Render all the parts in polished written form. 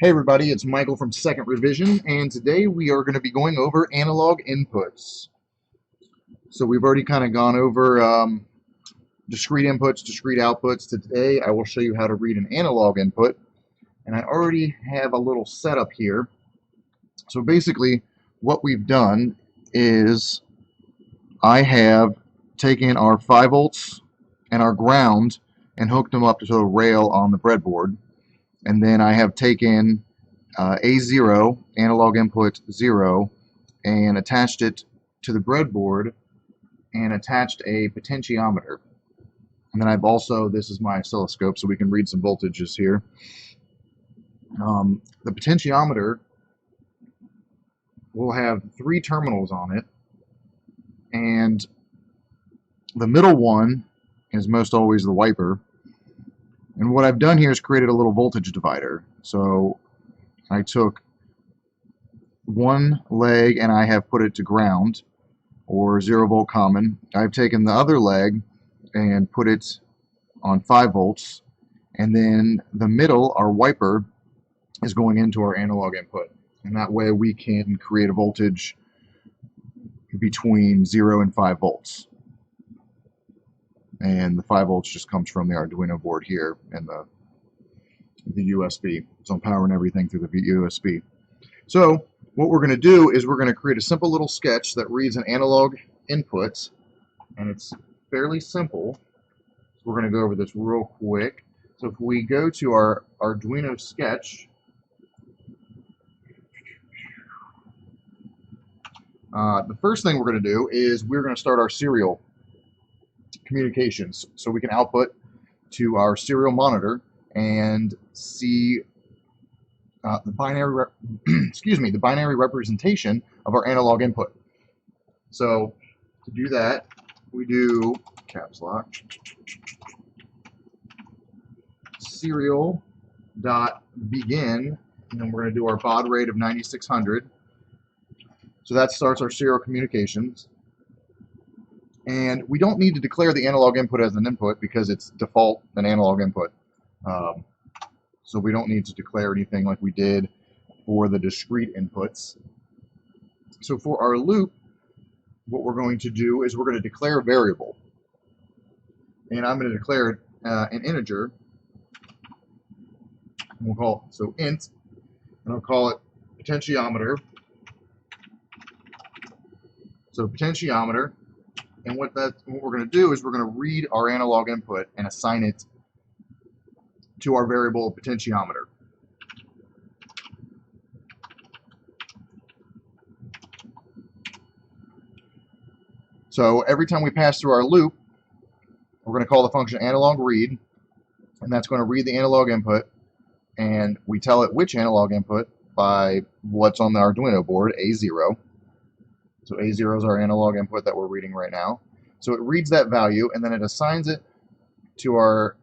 Hey everybody, it's Michael from Second Revision, and today we are going to be going over analog inputs. So we've already kind of gone over discrete inputs, discrete outputs. Today I will show you how to read an analog input, and I already have a little setup here. So basically what we've done is I have taken our 5 volts and our ground and hooked them up to a rail on the breadboard. And then I have taken A0, analog input 0, and attached it to the breadboard and attached a potentiometer. And then I've also, this is my oscilloscope, so we can read some voltages here. The potentiometer will have 3 terminals on it, and the middle one is most always the wiper. And what I've done here is created a little voltage divider. So I took one leg and I have put it to ground, or 0 volt common. I've taken the other leg and put it on 5 volts, and then the middle, our wiper, is going into our analog input. And that way we can create a voltage between 0 and 5 volts. And the 5 volts just comes from the Arduino board here and the USB. So I'm powering everything through the USB. So what we're going to do is we're going to create a simple little sketch that reads an analog input, and it's fairly simple. So we're going to go over this real quick. So if we go to our Arduino sketch, the first thing we're going to do is we're going to start our serial communications, so we can output to our serial monitor and see the binary the binary representation of our analog input. So to do that, we do caps lock serial dot begin, and then we're going to do our baud rate of 9600. So that starts our serial communications. And we don't need to declare the analog input as an input because it's default an analog input. So we don't need to declare anything like we did for the discrete inputs. So for our loop, what we're going to do is we're going to declare a variable. And I'm going to declare an integer. And we'll call it, so int, and I'll call it potentiometer. So potentiometer. And what we're going to do is we're going to read our analog input and assign it to our variable potentiometer. So every time we pass through our loop, we're going to call the function analog read, and that's going to read the analog input, and we tell it which analog input by what's on the Arduino board, A0. So A0 is our analog input that we're reading right now. So it reads that value, and then it assigns it to our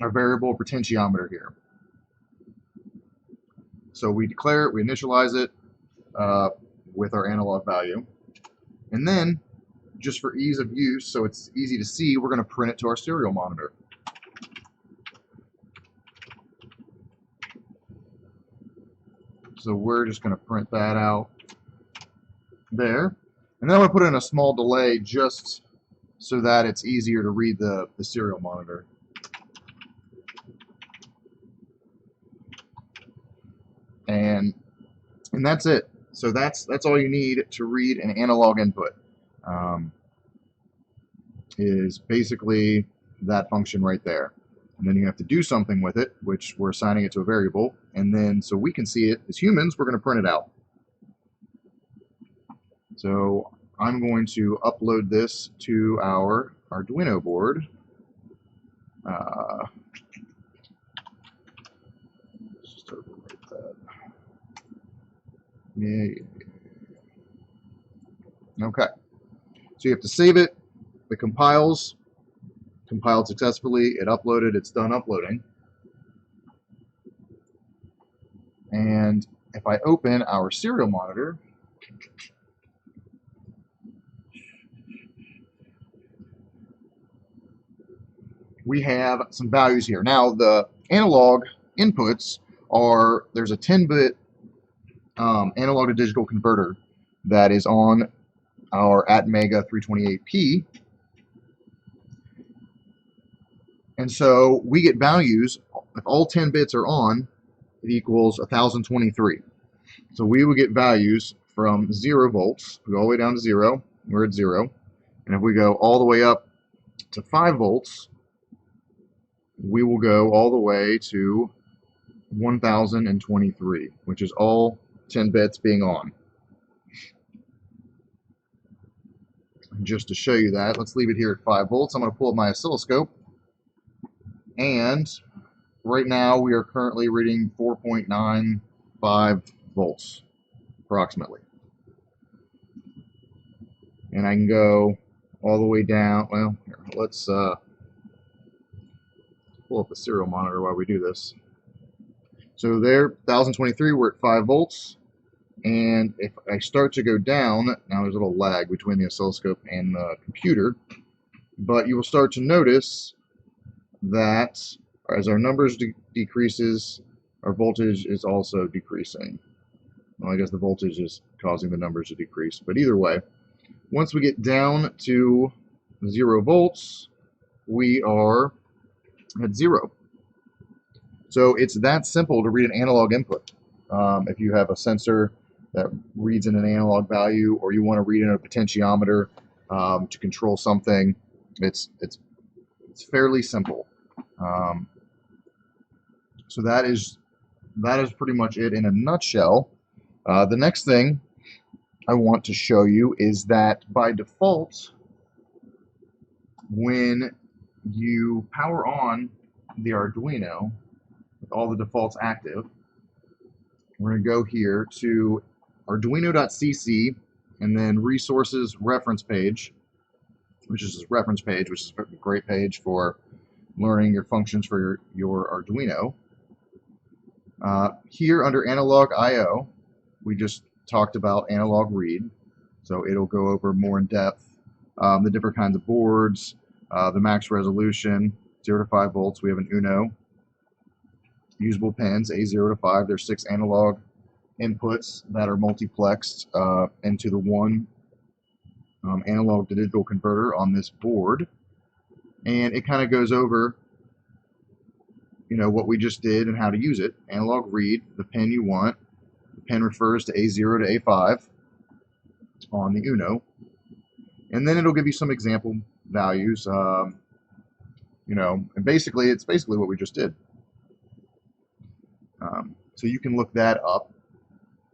variable potentiometer here. So we declare it, we initialize it with our analog value. And then, just for ease of use, so it's easy to see, we're going to print it to our serial monitor. So we're just going to print that out there. And then I'm going to put in a small delay just so that it's easier to read the serial monitor. And that's it. So that's all you need to read an analog input. Is basically that function right there. And then you have to do something with it, which we're assigning it to a variable. And then so we can see it as humans, we're going to print it out. So I'm going to upload this to our Arduino board. Just overwrite that. Yeah. Okay. So you have to save it. It compiles. Compiled successfully. It uploaded. It's done uploading. And if I open our serial monitor, we have some values here. Now, the analog inputs there's a 10-bit analog to digital converter that is on our Atmega 328P. And so we get values, if all 10 bits are on, it equals 1023. So we will get values from 0 volts, we go all the way down to 0, we're at 0. And if we go all the way up to 5 volts, we will go all the way to 1023, which is all 10 bits being on. And just to show you that, let's leave it here at 5 volts. I'm going to pull up my oscilloscope. And right now we are currently reading 4.95 volts, approximately. And I can go all the way down. Well, here, let's pull up the serial monitor while we do this. So there, 1023, we're at 5 volts. And if I start to go down, now there's a little lag between the oscilloscope and the computer, but you will start to notice that as our numbers decreases, our voltage is also decreasing. Well, I guess the voltage is causing the numbers to decrease, but either way, once we get down to 0 volts, we are at 0. So it's that simple to read an analog input. If you have a sensor that reads in an analog value, or you want to read in a potentiometer to control something, it's fairly simple. So that is pretty much it in a nutshell. The next thing I want to show you is that by default, when you power on the Arduino with all the defaults active, we're going to go here to arduino.cc and then resources reference page, which is a great page for learning your functions for your Arduino. Here under analog I/O, we just talked about analog read, so it'll go over more in depth the different kinds of boards, the max resolution, 0 to 5 volts. We have an UNO, usable pins A0 to 5. There's 6 analog inputs that are multiplexed into the one analog to digital converter on this board. And it kind of goes over, what we just did and how to use it. Analog read, the pin you want. The pin refers to A0 to A5 on the UNO. And then it'll give you some example values, and it's basically what we just did. So you can look that up.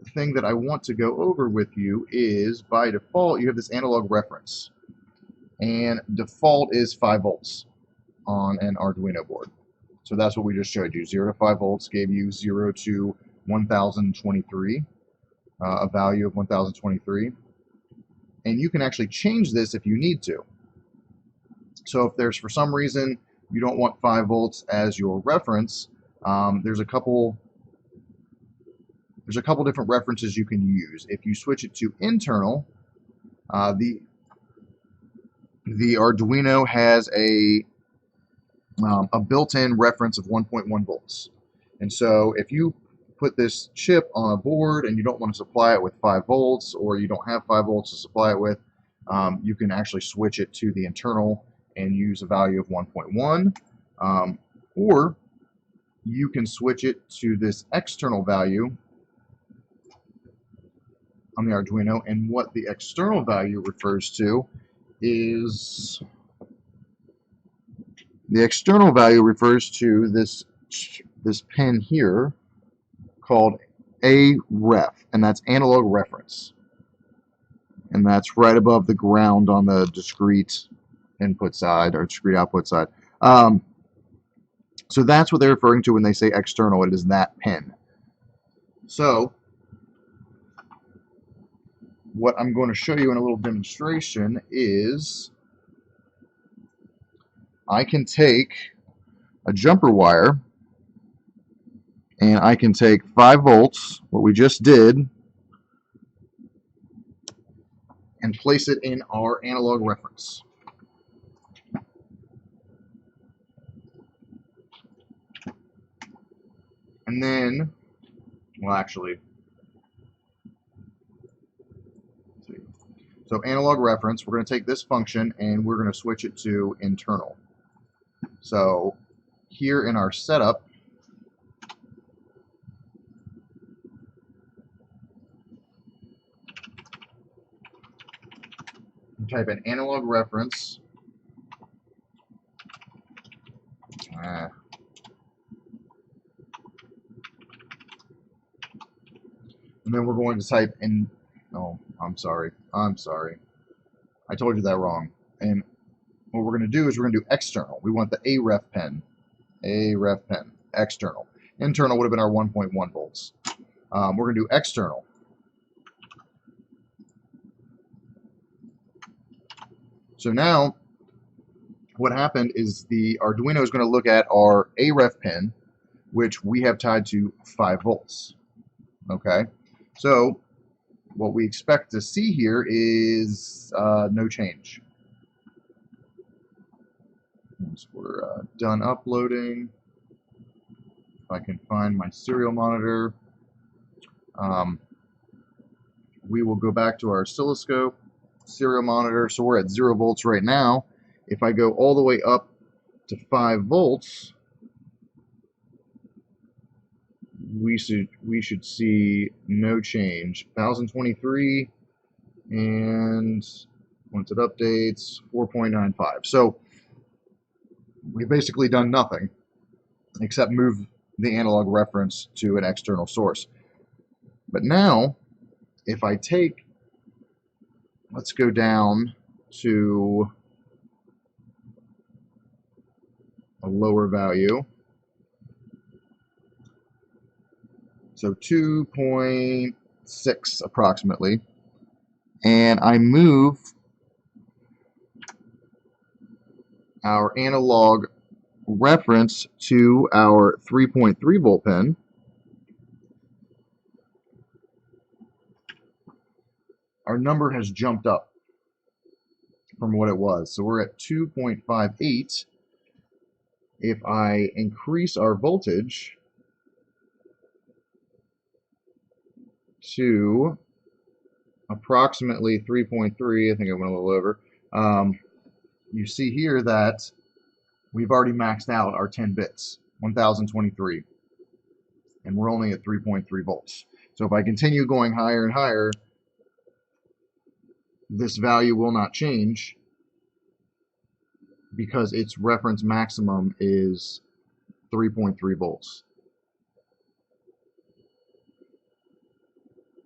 The thing that I want to go over with you is, by default, you have this analog reference. And default is 5 volts on an Arduino board. So that's what we just showed you. 0 to 5 volts gave you 0 to 1023, a value of 1023. And you can actually change this if you need to. So if there's, for some reason, you don't want 5 volts as your reference, there's a couple different references you can use. If you switch it to internal, the Arduino has a built-in reference of 1.1 volts. And so if you put this chip on a board and you don't want to supply it with 5 volts, or you don't have 5 volts to supply it with, you can actually switch it to the internal and use a value of 1.1, or you can switch it to this external value on the Arduino. And what the external value refers to is, the external value refers to this pin here called AREF, and that's analog reference. And that's right above the ground on the discrete input side, or discrete output side. So that's what they're referring to when they say external. It is that pin. So what I'm going to show you in a little demonstration is, I can take a jumper wire and I can take 5 volts, what we just did, and place it in our analog reference. And And then, well, actually, let's see. So analog reference, we're going to take this function and we're going to switch it to internal. So here in our setup, type in analog reference. And then we're going to type in, oh, I'm sorry. I told you that wrong. And what we're going to do is we're going to do external. We want the AREF pin. AREF pin, external. Internal would have been our 1.1 volts. We're going to do external. So now, what happened is the Arduino is going to look at our AREF pin, which we have tied to 5 volts. Okay, so what we expect to see here is no change. Once we're done uploading, if I can find my serial monitor, we will go back to our oscilloscope, serial monitor. So we're at 0 volts right now. If I go all the way up to 5 volts, we should see no change. 1023, and once it updates, 4.95. So we've basically done nothing except move the analog reference to an external source. But now, if I take, let's go down to a lower value. So 2.6 approximately. And I move our analog reference to our 3.3 volt pin. Our number has jumped up from what it was. So we're at 2.58. If I increase our voltage to approximately 3.3, I think I went a little over, you see here that we've already maxed out our 10 bits, 1023, and we're only at 3.3 volts. So if I continue going higher and higher, this value will not change because its reference maximum is 3.3 volts.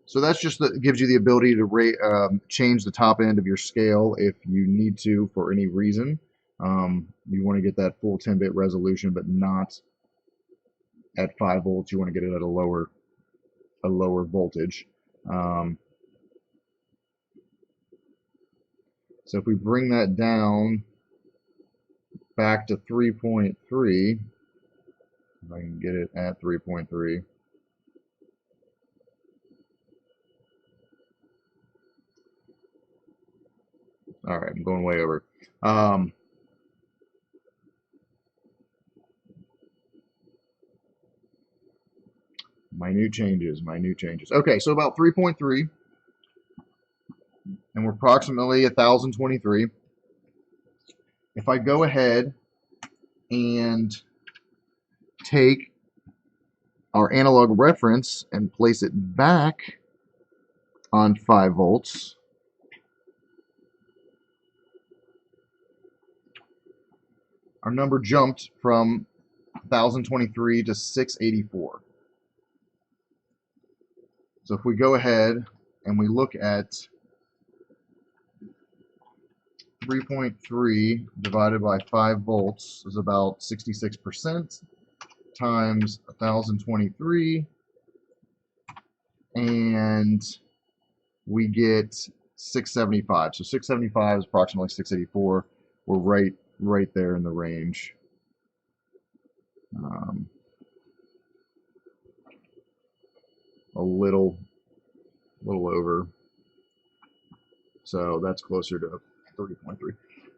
So that's just gives you the ability to change the top end of your scale if you need to for any reason. You want to get that full 10-bit resolution, but not at 5 volts. You want to get it at a lower voltage. So if we bring that down back to 3.3, if I can get it at 3.3. All right, I'm going way over. Minute changes. Okay, so about 3.3, and we're approximately 1023. If I go ahead and take our analog reference and place it back on 5 volts, our number jumped from 1023 to 684. So if we go ahead and we look at 3.3 divided by 5 volts is about 66% times 1023, and we get 675. So 675 is approximately 684. We're right there in the range. A little over. So that's closer to 30.3.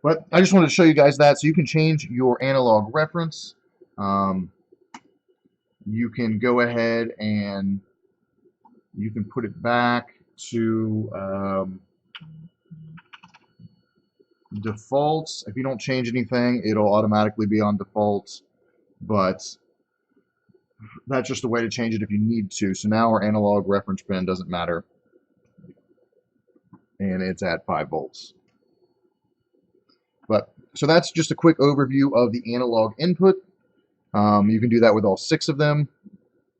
But I just wanted to show you guys that so you can change your analog reference. you can go ahead and you can put it back to defaults. If you don't change anything, it'll automatically be on default, but that's just a way to change it if you need to. So now our analog reference pin doesn't matter, and it's at 5 volts. But so that's just a quick overview of the analog input. You can do that with all 6 of them.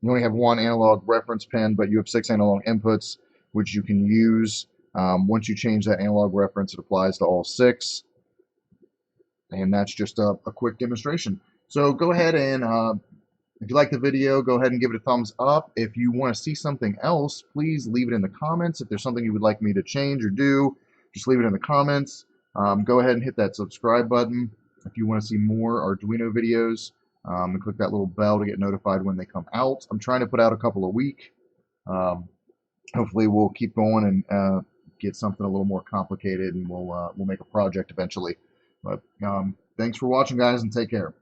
You only have 1 analog reference pin, but you have 6 analog inputs, which you can use. Once you change that analog reference, it applies to all 6. And that's just a quick demonstration. So go ahead and, if you like the video, go ahead and give it a thumbs up. If you want to see something else, please leave it in the comments. If there's something you would like me to change or do, just leave it in the comments. Go ahead and hit that subscribe button if you want to see more Arduino videos. And click that little bell to get notified when they come out. I'm trying to put out a couple a week. Hopefully we'll keep going and get something a little more complicated, and we'll make a project eventually. But thanks for watching, guys, and take care.